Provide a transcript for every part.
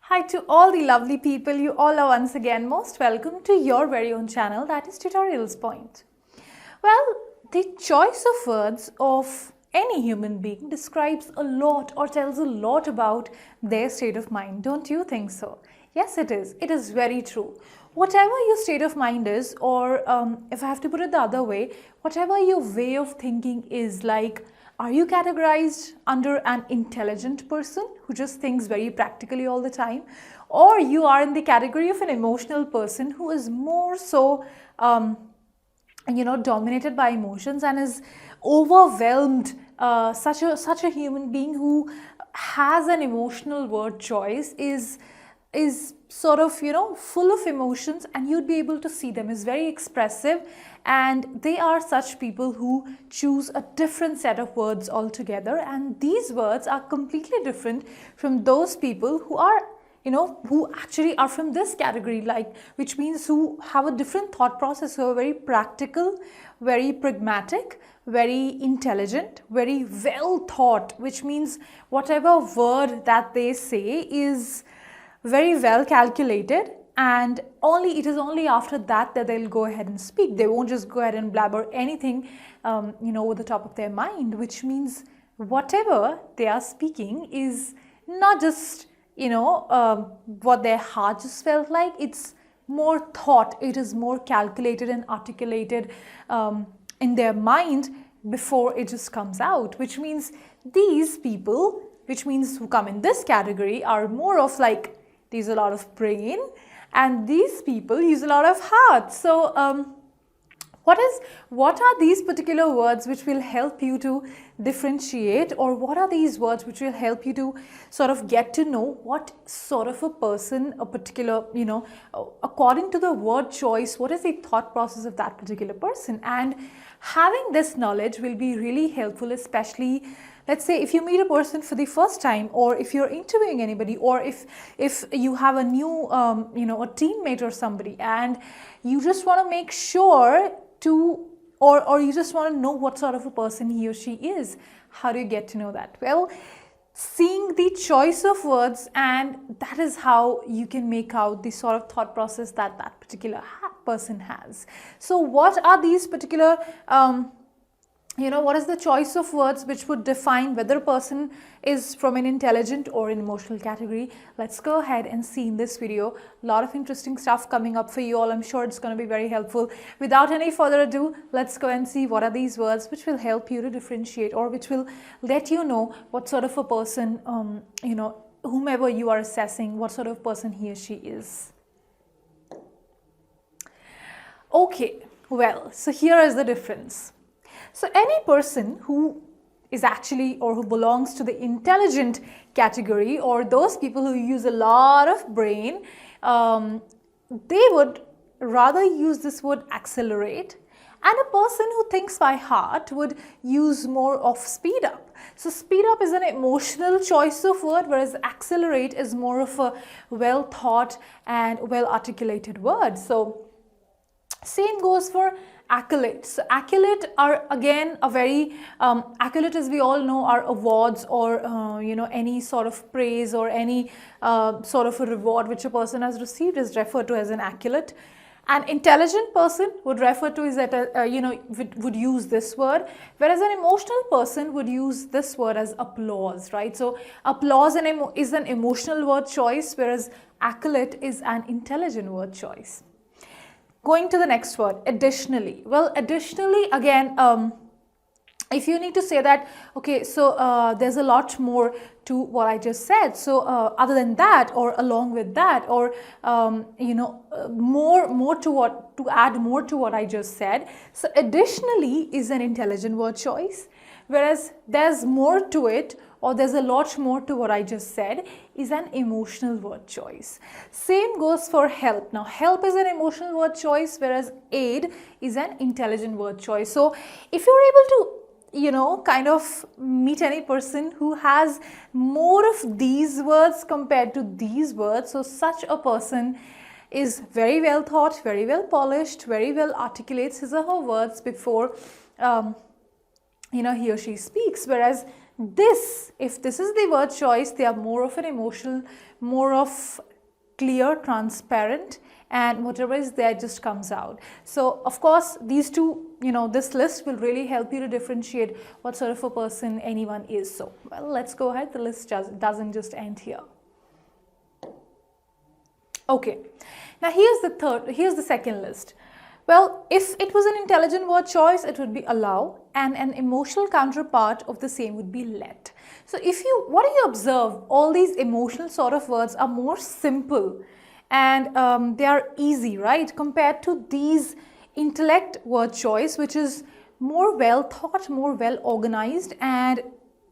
Hi to all the lovely people. You all are once again most welcome to your very own channel, that is Tutorials Point. Well, the choice of words of any human being describes a lot or tells a lot about their state of mind. Don't you think so? Yes, it is. It is very true. Whatever your state of mind is, or if I have to put it the other way, whatever your way of thinking is, like, are you categorized under an intelligent person who just thinks very practically all the time? Or you are in the category of an emotional person who is more so, dominated by emotions and is overwhelmed, such a human being who has an emotional word choice is sort of full of emotions, and you'd be able to see them, is very expressive, and they are such people who choose a different set of words altogether, and these words are completely different from those people who are who actually are from this category, like, which means who have a different thought process, who are very practical, very pragmatic, very intelligent, very well thought, which means whatever word that they say is very well calculated, and it is only after that they'll go ahead and speak. They won't just go ahead and blabber anything over the top of their mind, which means whatever they are speaking is not just what their heart just felt like. It's more thought, it is more calculated and articulated in their mind before it just comes out, which means these people, who come in this category, are more of like, there's a lot of brain, and these people use a lot of heart. So what are these particular words which will help you to differentiate, or what are these words which will help you to sort of get to know what sort of a person, a particular, according to the word choice, what is the thought process of that particular person? And having this knowledge will be really helpful, especially, let's say, if you meet a person for the first time, or if you're interviewing anybody, or if you have a new, a teammate or somebody, and you just want to make sure to, or you just want to know what sort of a person he or she is. How do you get to know that? Well, seeing the choice of words, and that is how you can make out the sort of thought process that that particular person has. So what are these particular what is the choice of words which would define whether a person is from an intelligent or an emotional category? Let's go ahead and see in this video. A lot of interesting stuff coming up for you all. I'm sure it's going to be very helpful. Without any further ado, let's go and see what are these words which will help you to differentiate, or which will let you know what sort of a person, whomever you are assessing, what sort of person he or she is. Okay, well, so here is the difference. So any person who is actually, or who belongs to the intelligent category, or those people who use a lot of brain, they would rather use this word accelerate, and a person who thinks by heart would use more of speed up. So speed up is an emotional choice of word, whereas accelerate is more of a well thought and well articulated word. So same goes for accolades. So accolade are again a very, accolade, as we all know, are awards, or any sort of praise, or any sort of a reward which a person has received is referred to as an accolade. An intelligent person would refer to is that would use this word, whereas an emotional person would use this word as applause, right? So applause is an emotional word choice, whereas accolade is an intelligent word choice. Going to the next word, additionally. Well, additionally, again, if you need to say that, okay, so there's a lot more to what I just said. So other than that, or along with that, or more to add more to what I just said. So additionally is an intelligent word choice, whereas there's more to it, or there's a lot more to what I just said, is an emotional word choice. Same goes for help. Now, help is an emotional word choice, whereas aid is an intelligent word choice. So if you're able to kind of meet any person who has more of these words compared to these words, so such a person is very well thought, very well polished, very well articulates his or her words before he or she speaks, whereas if this is the word choice, they are more of an emotional, more of clear, transparent, and whatever is there just comes out. So of course these two, this list will really help you to differentiate what sort of a person anyone is. So well, let's go ahead. The list doesn't just end here. Okay, now here's the second list. Well, if it was an intelligent word choice, it would be allow, and an emotional counterpart of the same would be let. So what do you observe? All these emotional sort of words are more simple and they are easy, right? Compared to these intellect word choice, which is more well thought, more well organized, and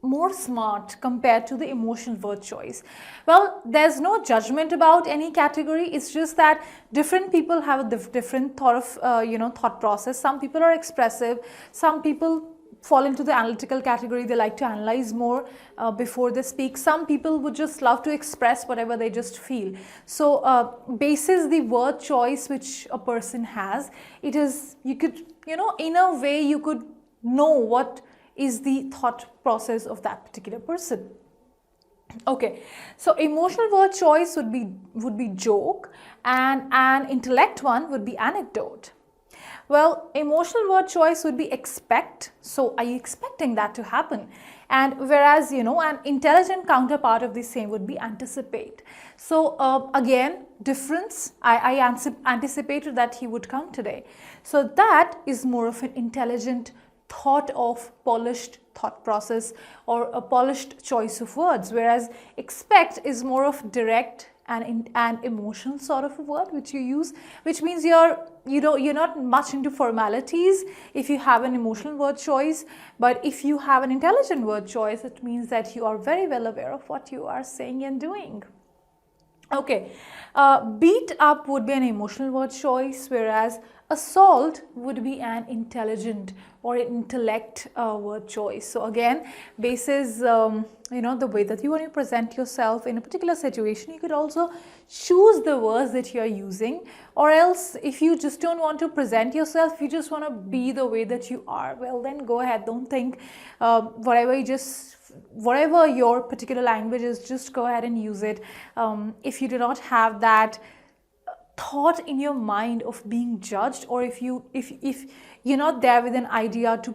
more smart compared to the emotional word choice. Well, there's no judgment about any category. It's just that different people have a different thought of thought process. Some people are expressive, some people fall into the analytical category. They like to analyze more before they speak. Some people would just love to express whatever they just feel. So basis the word choice which a person has, it is, you could, in a way you could know what is the thought process of that particular person. Okay, so emotional word choice would be joke, and an intellect one would be anecdote. Well, emotional word choice would be expect. So are you expecting that to happen? And whereas, an intelligent counterpart of the same would be anticipate. So again, difference, I anticipated that he would come today. So that is more of an intelligent thought of polished thought process or a polished choice of words, whereas expect is more of direct and emotional sort of a word which you use, which means you're not much into formalities if you have an emotional word choice. But if you have an intelligent word choice, it means that you are very well aware of what you are saying and doing. Okay, beat up would be an emotional word choice, whereas assault would be an intelligent or an intellect word choice. So again, basis the way that you want to present yourself in a particular situation, you could also choose the words that you are using. Or else, if you just don't want to present yourself, you just want to be the way that you are, well then go ahead. Don't think whatever your particular language is, just go ahead and use it. If you do not have that thought in your mind of being judged, or if you're not there with an idea to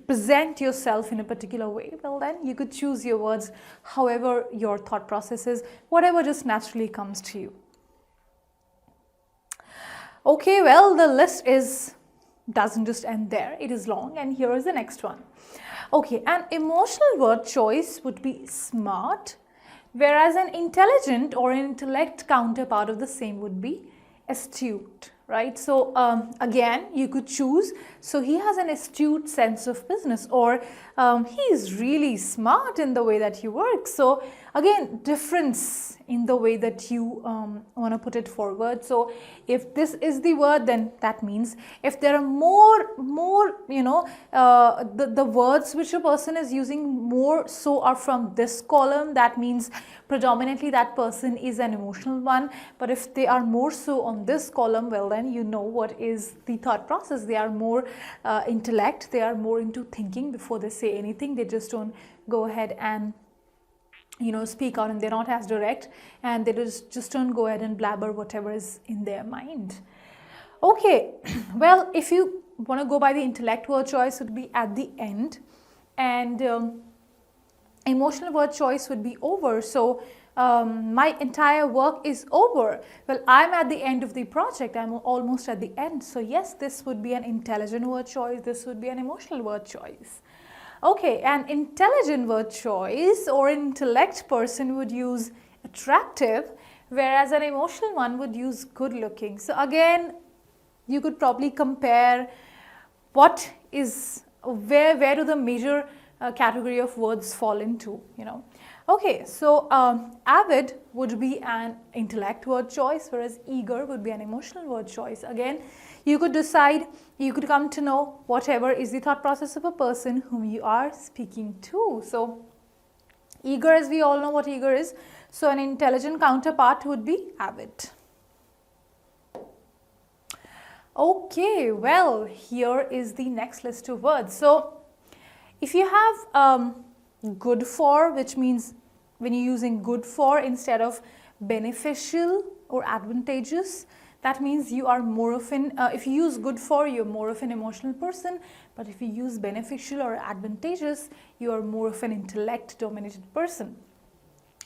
present yourself in a particular way, well then you could choose your words however your thought process is, whatever just naturally comes to you. Okay, well, the list doesn't just end there, it is long, and here is the next one. Okay, an emotional word choice would be smart, whereas an intelligent or an intellect counterpart of the same would be astute, right? So again, you could choose. So he has an astute sense of business, or he is really smart in the way that he works. So again, difference in the way that you want to put it forward. So if this is the word, then that means if there are more the words which a person is using more so are from this column, that means predominantly that person is an emotional one. But if they are more so on this column, well then you know what is the thought process. They are more intellect, they are more into thinking before they say anything. They just don't go ahead and speak out, and they're not as direct, and they just don't go ahead and blabber whatever is in their mind. Okay, well, if you want to go by the intellect word choice, would be at the end, and emotional word choice would be over. So my entire work is over. Well, I'm at the end of the project, I'm almost at the end. So yes, this would be an intelligent word choice, this would be an emotional word choice. Okay, an intelligent word choice or an intellect person would use attractive, whereas an emotional one would use good looking. So again, you could probably compare what is, where do the major category of words fall into, Okay, so avid would be an intellect word choice, whereas eager would be an emotional word choice. Again, you could decide, you could come to know whatever is the thought process of a person whom you are speaking to. So eager, as we all know what eager is, so an intelligent counterpart would be avid. Okay, well, here is the next list of words. So if you have good for, which means when you're using good for instead of beneficial or advantageous, that means you are more of an, if you use good for, you're more of an emotional person, but if you use beneficial or advantageous, you are more of an intellect dominated person.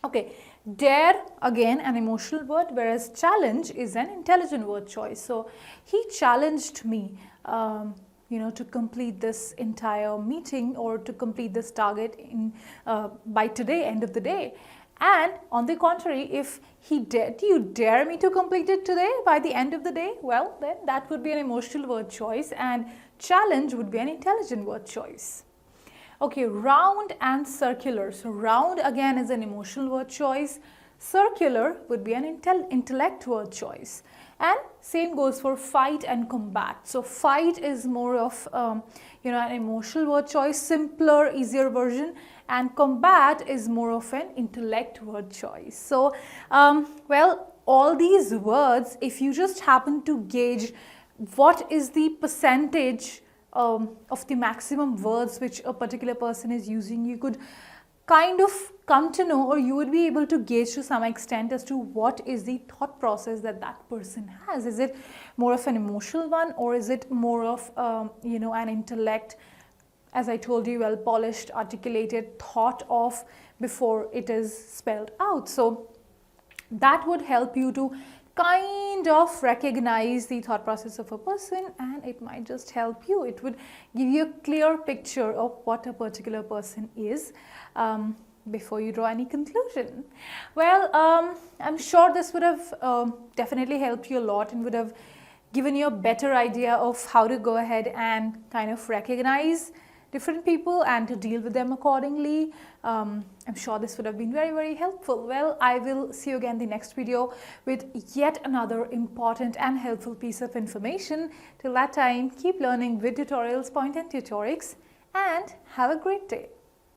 Okay, dare, again an emotional word, whereas challenge is an intelligent word choice. So he challenged me, to complete this entire meeting or to complete this target in by today, end of the day. And on the contrary, if he dared, do you dare me to complete it today by the end of the day? Well, then that would be an emotional word choice, and challenge would be an intelligent word choice. Okay, round and circular. So round again is an emotional word choice. Circular would be an intellect word choice. And same goes for fight and combat. So fight is more of an emotional word choice, simpler, easier version, and combat is more of an intellect word choice. So all these words, if you just happen to gauge what is the percentage of the maximum words which a particular person is using, you could kind of come to know, or you would be able to gauge to some extent as to what is the thought process that that person has. Is it more of an emotional one, or is it more of an intellect, as I told you, well polished, articulated, thought of before it is spelled out. So that would help you to kind of recognize the thought process of a person, and it might just help you. It would give you a clear picture of what a particular person is before you draw any conclusion. Well, I'm sure this would have definitely helped you a lot and would have given you a better idea of how to go ahead and kind of recognize different people and to deal with them accordingly. I'm sure this would have been very, very helpful. Well, I will see you again in the next video with yet another important and helpful piece of information. Till that time, keep learning with tutorials, Point and Tutorics, and have a great day.